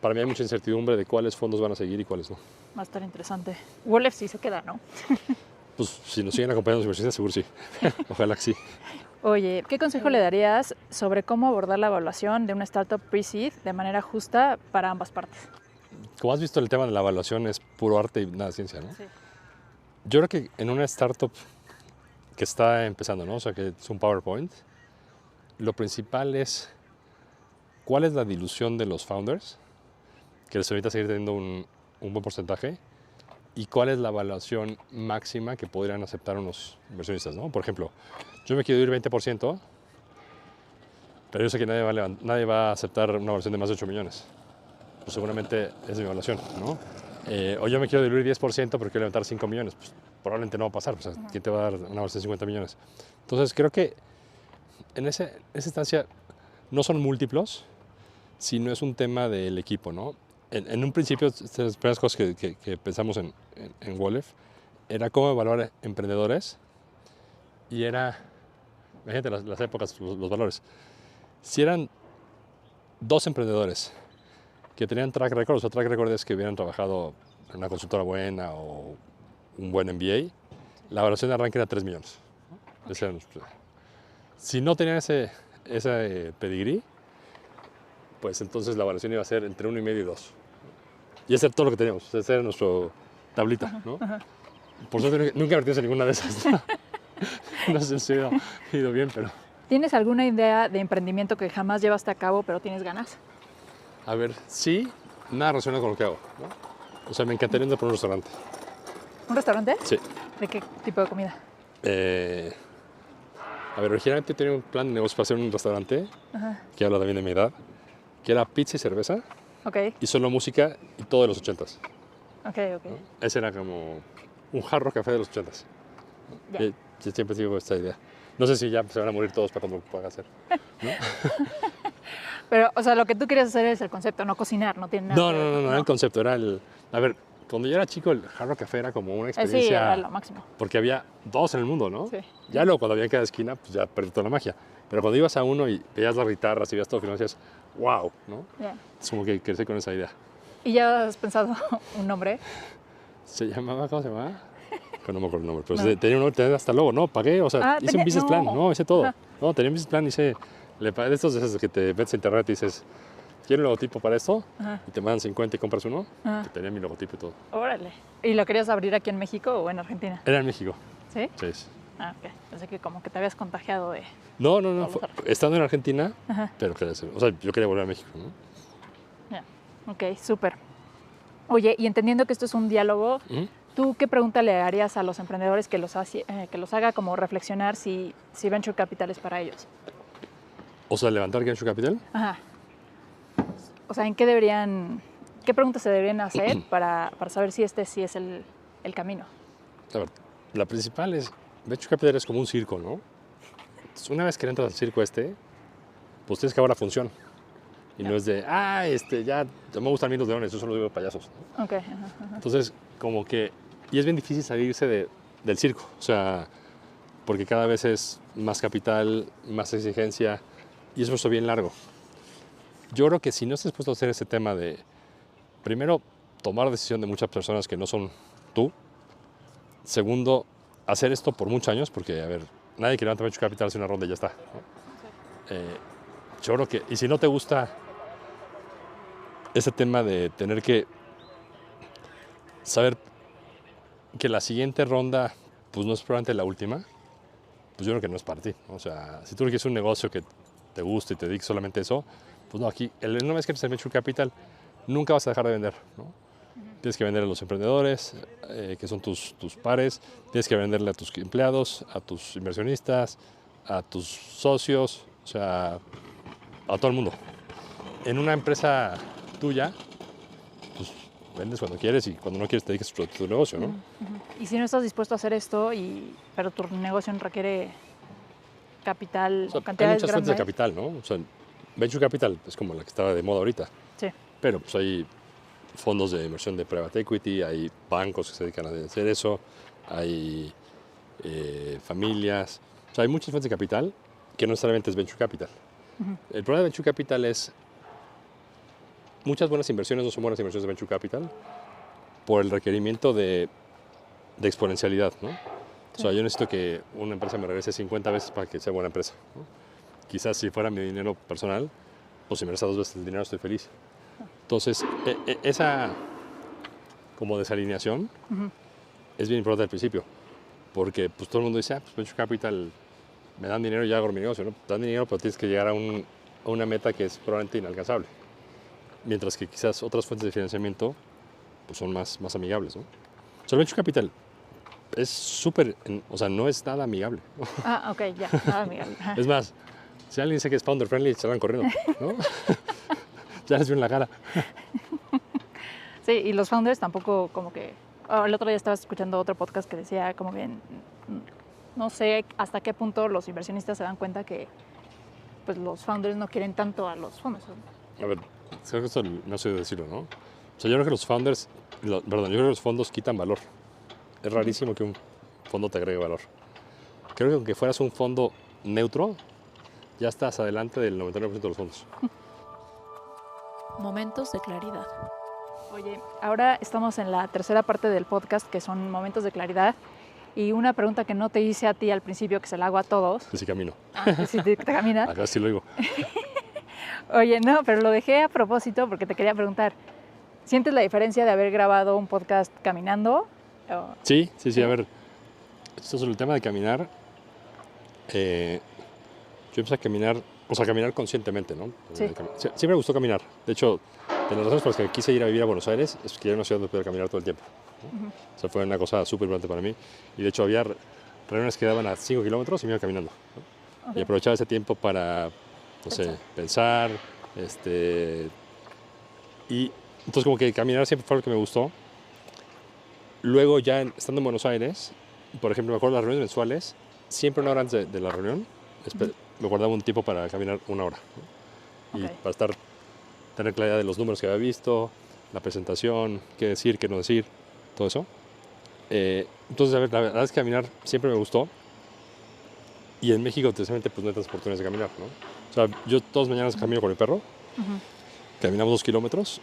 para mí hay mucha incertidumbre de cuáles fondos van a seguir y cuáles no. Va a estar interesante. Wolf sí se queda, ¿no? Pues si nos siguen acompañando los inversionistas, seguro sí. Ojalá que sí. Oye, ¿qué consejo le darías sobre cómo abordar la evaluación de una startup pre-seed de manera justa para ambas partes? Como has visto, el tema de la evaluación es puro arte y nada ciencia, ¿no? Sí. Yo creo que en una startup que está empezando, ¿no? O sea, que es un PowerPoint, lo principal es cuál es la dilución de los founders, que les permita seguir teniendo un buen porcentaje, y cuál es la evaluación máxima que podrían aceptar unos inversionistas, ¿no? Por ejemplo, yo me quiero ir 20%, pero yo sé que nadie va a aceptar una evaluación de más de 8 millones. Pues seguramente es mi evaluación, ¿no? O yo me quiero diluir 10%, pero quiero levantar 5 millones. Pues probablemente no va a pasar. O sea, ¿quién te va a dar una evaluación de 50 millones? Entonces, creo que en esa instancia no son múltiplos, sino es un tema del equipo, ¿no? En un principio, las primeras cosas que pensamos en Wolf era cómo evaluar emprendedores y era, imagínate las épocas, los valores. Si eran 2 emprendedores que tenían track record, o sea, track record es que hubieran trabajado en una consultora buena o un buen MBA, la evaluación de arranque era 3 millones. Si no tenían ese pedigrí, pues entonces la evaluación iba a ser entre 1,5 y 2. Y ese era todo lo que teníamos, esa era nuestra tablita, ¿no? Por suerte nunca me metí en ninguna de esas. No sé si ha ido bien, pero... ¿Tienes alguna idea de emprendimiento que jamás llevaste a cabo, pero tienes ganas? A ver, sí, nada relacionado con lo que hago, ¿no? O sea, me encantaría ir por un restaurante. ¿Un restaurante? Sí. ¿De qué tipo de comida? A ver, originalmente tenía un plan de negocio para hacer un restaurante, que habla también de mi edad, que era pizza y cerveza, Ok, y solo música y todo de los 80s. ok. ¿no? Ese era como un Hard Rock Café de los 80s. Ya. Yo siempre sigo esta idea. No sé si ya se van a morir todos para cuando lo pueda hacer. ¿no? Pero, o sea, lo que tú querías hacer es el concepto, no cocinar, no tiene nada No, que ver. no, era el concepto, era el... A ver, cuando yo era chico, el Hard Rock Café era como una Sí, experiencia... era lo máximo. Porque había 2 en el mundo, ¿no? Sí. Ya luego, cuando había en cada esquina, pues ya perdí toda la magia. Pero cuando ibas a uno y veías las guitarras y veías todo, decías, wow, ¿no? Ya. Es como que crecí con esa idea. ¿Y ya has pensado un nombre? ¿Se llamaba? ¿Cómo se llamaba? No me acuerdo el nombre, pero No. tenía un nombre, tenía hasta luego, ¿no? Pagué, o sea, hice un business plan, no, hice todo. Ajá. No, tenía un business plan, le pagué de estos de esos que te metes a internet y dices, quiero un logotipo para esto, Ajá. y te mandan 50 y compras uno, Ajá. que tenía mi logotipo y todo. Órale. ¿Y lo querías abrir aquí en México o en Argentina? Era en México, ¿Sí? sí. Ah, ok. Pensé que como que te habías contagiado de... No, estando en Argentina, Ajá. pero quería hacer, o sea, yo quería volver a México, ¿no? Ya. Ok, súper. Oye, y entendiendo que esto es un diálogo, ¿tú qué pregunta le harías a los emprendedores que los haga como reflexionar si Venture Capital es para ellos? O sea, levantar Venture Capital. Ajá. O sea, ¿qué preguntas se deberían hacer para saber si este sí es el camino? A ver, la principal es, Venture Capital es como un circo, ¿no? Entonces, una vez que entras al circo pues tienes que ver la función. Y no es de, ya me gustan bien los leones, yo solo digo payasos, ¿no? Ok. Ajá. Entonces, como que, y es bien difícil salirse del circo, o sea, porque cada vez es más capital, más exigencia, y es un proceso bien largo. Yo creo que si no estás dispuesto a hacer ese tema de, primero, tomar decisión de muchas personas que no son tú, segundo, hacer esto por muchos años, porque, a ver, nadie que levanta Venture Capital hace una ronda y ya está, ¿no? Yo creo que, y si no te gusta ese tema de tener que saber que la siguiente ronda pues no es probablemente la última, pues yo creo que no es para ti, ¿no? O sea, si tú quieres un negocio que te guste y te dediques solamente a eso, pues no, aquí, una vez que entres en Venture Capital, nunca vas a dejar de vender, ¿no? Tienes que vender a los emprendedores, que son tus pares, tienes que venderle a tus empleados, a tus inversionistas, a tus socios, o sea, a todo el mundo. En una empresa tuya, pues vendes cuando quieres y cuando no quieres te dedicas a tu negocio, ¿no? Y si no estás dispuesto a hacer esto, pero tu negocio requiere capital, O sea, hay cantidades muchas fuentes de grandes. capital, ¿no? O sea, Venture Capital es como la que está de moda ahorita. Sí. Pero pues hay fondos de inversión de private equity, hay bancos que se dedican a hacer eso, hay familias. O sea, hay muchas fuentes de capital que no necesariamente es Venture Capital. El problema de Venture Capital es muchas buenas inversiones no son buenas inversiones de Venture Capital por el requerimiento de exponencialidad, ¿no? O sea, yo necesito que una empresa me regrese 50 veces para que sea buena empresa, ¿no? Quizás si fuera mi dinero personal, o si me regresa 2 veces el dinero, estoy feliz. Entonces, esa como desalineación es bien importante al principio, porque pues todo el mundo dice, pues Venture Capital me dan dinero y ya hago mi negocio, ¿no? Te dan dinero, pero tienes que llegar a una meta que es probablemente inalcanzable. Mientras que quizás otras fuentes de financiamiento pues son más amigables, ¿no? O sea, el Venture Capital es súper, o sea, no es nada amigable, ¿no? Ah, ok, ya, nada, amigable. Es más, si alguien dice que es founder friendly, se van corriendo, ¿no? Ya les vio en la cara. Sí, y los founders tampoco como que... el otro día estaba escuchando otro podcast que decía como que no sé hasta qué punto los inversionistas se dan cuenta que pues los founders no quieren tanto a los fondos. A ver, creo que esto no sé decirlo, ¿no? O sea, yo creo que los founders, yo creo que los fondos quitan valor. Es rarísimo que un fondo te agregue valor. Creo que aunque fueras un fondo neutro, ya estás adelante del 99% de los fondos. Momentos de claridad. Oye, ahora estamos en la tercera parte del podcast, que son momentos de claridad. Y una pregunta que no te hice a ti al principio, que se la hago a todos. Que sí camino. Si te caminas. Acá sí lo digo. Oye, no, pero lo dejé a propósito porque te quería preguntar. ¿Sientes la diferencia de haber grabado un podcast caminando? Sí, a ver, esto es el tema de caminar. Yo empecé a caminar conscientemente, ¿no? Sí. Siempre me gustó caminar. De hecho, de las razones por las que quise ir a vivir a Buenos Aires es que era una ciudad donde podía caminar todo el tiempo, ¿no? O sea, fue una cosa súper importante para mí. Y de hecho había reuniones que daban a 5 kilómetros y me iba caminando, ¿no? Y aprovechaba ese tiempo para, no sé, pensar. Y entonces como que caminar siempre fue lo que me gustó. Luego ya estando en Buenos Aires, por ejemplo, me acuerdo de las reuniones mensuales, siempre una hora antes de la reunión, me guardaba un tiempo para caminar 1 hora, ¿no? Y para tener claridad de los números que había visto, la presentación, qué decir, qué no decir, todo eso. Entonces, a ver, la verdad es que caminar siempre me gustó. Y en México, precisamente, pues no hay tantas oportunidades de caminar, ¿no? O sea, yo todas las mañanas camino con mi perro, caminamos 2 kilómetros,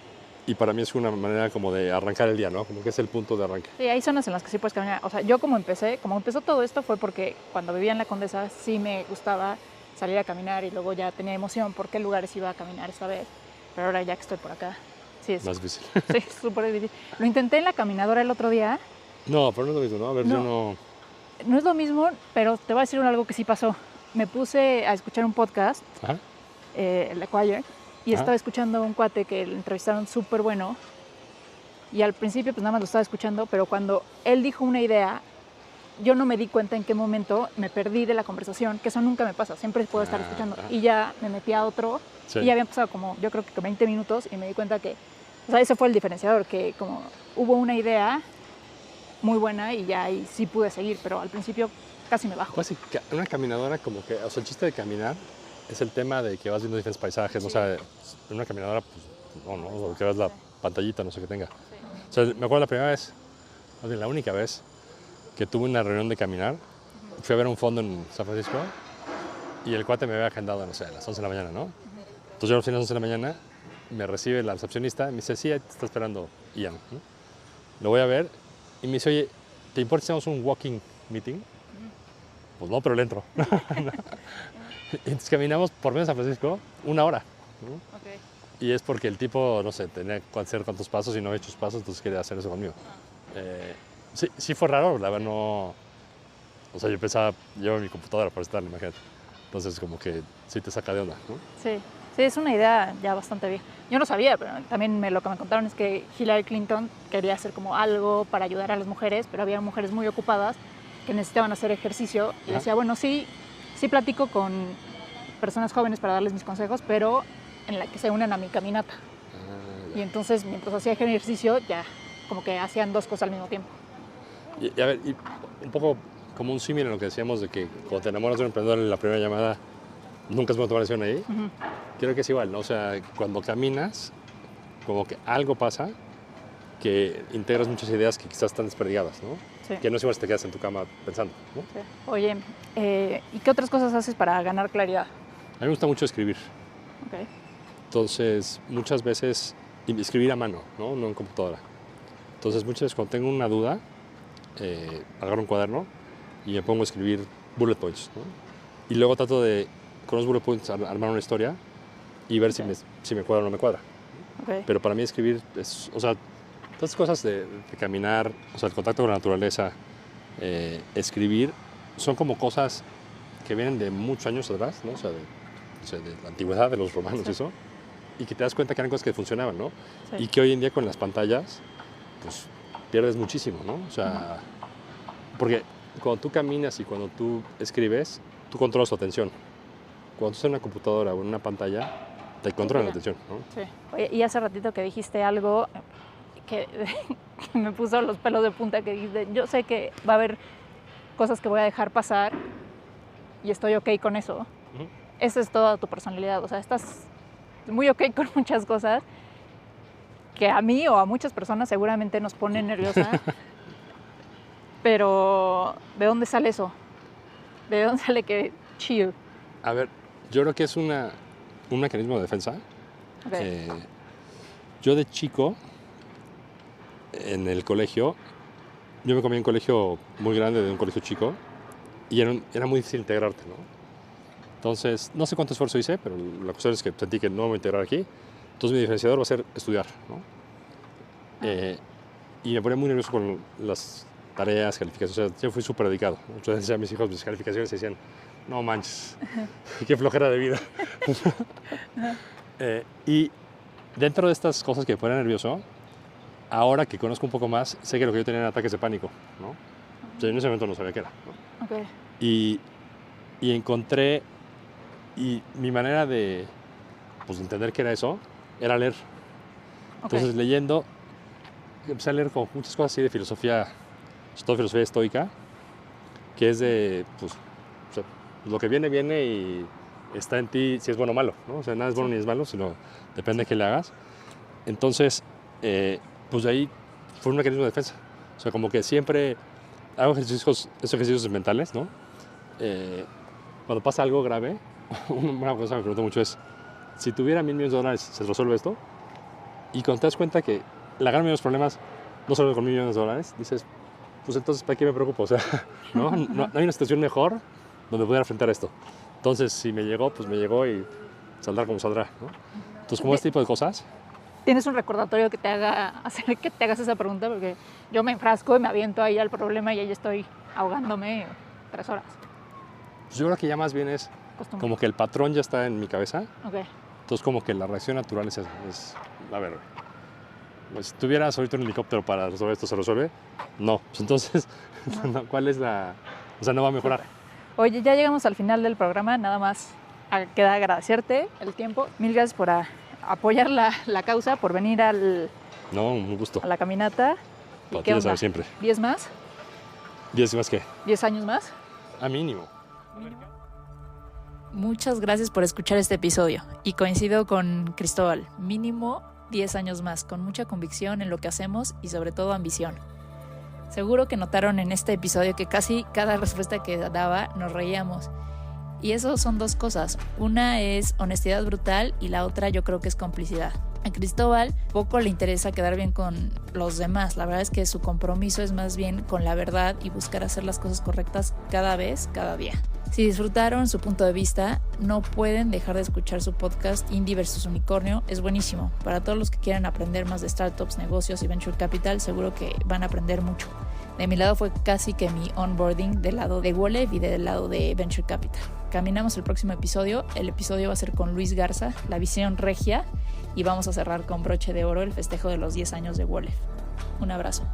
y para mí es una manera como de arrancar el día, ¿no? Como que es el punto de arranque. Sí, hay zonas en las que sí puedes caminar. O sea, yo como empezó todo esto fue porque cuando vivía en la Condesa sí me gustaba salir a caminar y luego ya tenía emoción por qué lugares iba a caminar esta vez. Pero ahora ya que estoy por acá, sí es Más difícil. Sí, súper difícil. Lo intenté en la caminadora el otro día. No, pero no es lo mismo, ¿no? A ver, yo no... No es lo mismo, pero te voy a decir algo que sí pasó. Me puse a escuchar un podcast, el Acquire, y estaba escuchando a un cuate que lo entrevistaron súper bueno. Y al principio pues nada más lo estaba escuchando, pero cuando él dijo una idea, yo no me di cuenta en qué momento me perdí de la conversación, que eso nunca me pasa, siempre puedo estar escuchando. Y ya me metí a otro, y ya habían pasado como, yo creo que 20 minutos, y me di cuenta que, o sea, ese fue el diferenciador, que como hubo una idea muy buena y ya ahí sí pude seguir, pero al principio casi me bajo. Pues sí, una caminadora como que, o sea, el chiste de caminar es el tema de que vas viendo diferentes paisajes, sí. O sea, en una caminadora, pues, no, o sea, que ves la pantallita, no sé qué tenga. Sí. O sea, me acuerdo la primera vez, la única vez que tuve una reunión de caminar, fui a ver un fondo en San Francisco y el cuate me había agendado, no sé, a las 11 de la mañana, ¿no? Entonces yo a las 11 de la mañana me recibe la recepcionista y me dice, sí, ahí te está esperando Ian, ¿no? Lo voy a ver y me dice, oye, ¿te importa si hacemos un walking meeting? Pues no, pero le entro. Entonces caminamos por medio de San Francisco 1 hora, ¿no? Y es porque el tipo, no sé, tenía que hacer cuántos pasos y no había hecho sus pasos, entonces quería hacer eso conmigo. Sí fue raro, la verdad no... O sea, yo pensaba, llevo mi computadora para estar, imagínate. Entonces como que sí te saca de onda, ¿no? Sí, es una idea ya bastante vieja. Yo no sabía, pero también lo que me contaron es que Hillary Clinton quería hacer como algo para ayudar a las mujeres, pero había mujeres muy ocupadas que necesitaban hacer ejercicio. Y decía, bueno, sí platico con personas jóvenes para darles mis consejos, pero en la que se unan a mi caminata. Y entonces, mientras hacía ejercicio, ya como que hacían 2 cosas al mismo tiempo. Y a ver, y un poco como un símil en lo que decíamos de que cuando te enamoras de un emprendedor en la primera llamada, nunca es bueno tomar decisión ahí. Creo que es igual, ¿no? O sea, cuando caminas, como que algo pasa que integras muchas ideas que quizás están desperdigadas, ¿no? Sí. Que no es igual si te quedas en tu cama pensando, ¿no? Sí. Oye, ¿y qué otras cosas haces para ganar claridad? A mí me gusta mucho escribir. Entonces, muchas veces, escribir a mano, ¿no? No en computadora. Entonces, muchas veces cuando tengo una duda, agarro un cuaderno y me pongo a escribir bullet points, ¿no? Y luego trato de, con los bullet points, armar una historia y ver si me cuadra o no me cuadra. Pero para mí escribir es, o sea, todas las cosas de caminar, o sea, el contacto con la naturaleza, escribir, son como cosas que vienen de muchos años atrás, ¿no? O sea, de la antigüedad, de los romanos y eso, y que te das cuenta que eran cosas que funcionaban, ¿no? Sí. Y que hoy en día con las pantallas, pues pierdes muchísimo, ¿no? O sea, porque cuando tú caminas y cuando tú escribes, tú controlas tu atención. Cuando tú estás en una computadora o en una pantalla, te controlan la atención, ¿no? Sí. Oye, y hace ratito que dijiste algo que me puso los pelos de punta, que dijiste, yo sé que va a haber cosas que voy a dejar pasar y estoy ok con eso. Esa es toda tu personalidad, o sea, estás muy ok con muchas cosas que a mí o a muchas personas seguramente nos ponen nerviosa. Pero, ¿de dónde sale eso? ¿De dónde sale que chill? A ver, yo creo que es un mecanismo de defensa. Yo de chico, en el colegio, yo me comí en un colegio muy grande, de un colegio chico, y era muy difícil integrarte, ¿no? Entonces, no sé cuánto esfuerzo hice, pero la cuestión es que sentí que no me voy a integrar aquí. Entonces, mi diferenciador va a ser estudiar, ¿no? Y me ponía muy nervioso con las tareas, calificaciones. O sea, yo fui súper dedicado. Muchas veces a mis hijos mis calificaciones decían, no manches, qué flojera de vida. Y dentro de estas cosas que me ponían nervioso, ahora que conozco un poco más, sé que lo que yo tenía eran ataques de pánico, ¿no? O sea, en ese momento no sabía qué era, ¿no? Okay. Y encontré, y mi manera de pues, entender qué era eso, era leer. Entonces, leyendo, empecé a leer como muchas cosas así de filosofía, sobre todo filosofía estoica, que es de, pues, o sea, lo que viene y está en ti si es bueno o malo, ¿no? O sea, nada es bueno ni es malo, sino depende de qué le hagas. Entonces, pues de ahí fue un mecanismo de defensa. O sea, como que siempre hago ejercicios mentales, ¿no? Cuando pasa algo grave, una cosa que me pregunto mucho es, si tuviera $1,000 millones, ¿se resuelve esto? Y cuando te das cuenta que la gran mayoría de los problemas no se resuelven con $1,000 millones, dices, pues entonces, ¿para qué me preocupo? O sea, no hay una situación mejor donde poder enfrentar esto. Entonces, si me llegó, pues me llegó y saldrá como saldrá, ¿no? Entonces, como este tipo de cosas. ¿Tienes un recordatorio que te haga hacer que te hagas esa pregunta? Porque yo me enfrasco y me aviento ahí al problema y ahí estoy ahogándome 3 horas. Pues yo creo que ya más bien es Costumbre. como que el patrón ya está en mi cabeza. Ok. Entonces, como que la reacción natural es a ver, pues, si tuvieras ahorita un helicóptero para resolver esto, ¿se resuelve? No. Pues entonces, ¿cuál es la...? O sea, no va a mejorar. Oye, ya llegamos al final del programa. Nada más queda agradecerte el tiempo. Mil gracias por apoyar la causa, por venir No, un gusto. a la caminata. Para ¿Y ti, qué ya onda? sabes, siempre. ¿10 más? 10 más que. ¿10 años más? A mínimo. Muchas gracias por escuchar este episodio y coincido con Cristóbal, mínimo 10 años más, con mucha convicción en lo que hacemos y sobre todo ambición. Seguro que notaron en este episodio que casi cada respuesta que daba nos reíamos. Y eso son 2 cosas. Una es honestidad brutal y la otra yo creo que es complicidad. A Cristóbal poco le interesa quedar bien con los demás. La verdad es que su compromiso es más bien con la verdad y buscar hacer las cosas correctas cada vez, cada día. Si disfrutaron su punto de vista, no pueden dejar de escuchar su podcast Indie vs Unicornio. Es buenísimo. Para todos los que quieran aprender más de startups, negocios y venture capital, seguro que van a aprender mucho. De mi lado fue casi que mi onboarding del lado de Wolef y del lado de Venture Capital. Caminamos el próximo episodio. El episodio va a ser con Luis Garza, la visión regia, y vamos a cerrar con broche de oro el festejo de los 10 años de Wolef. Un abrazo.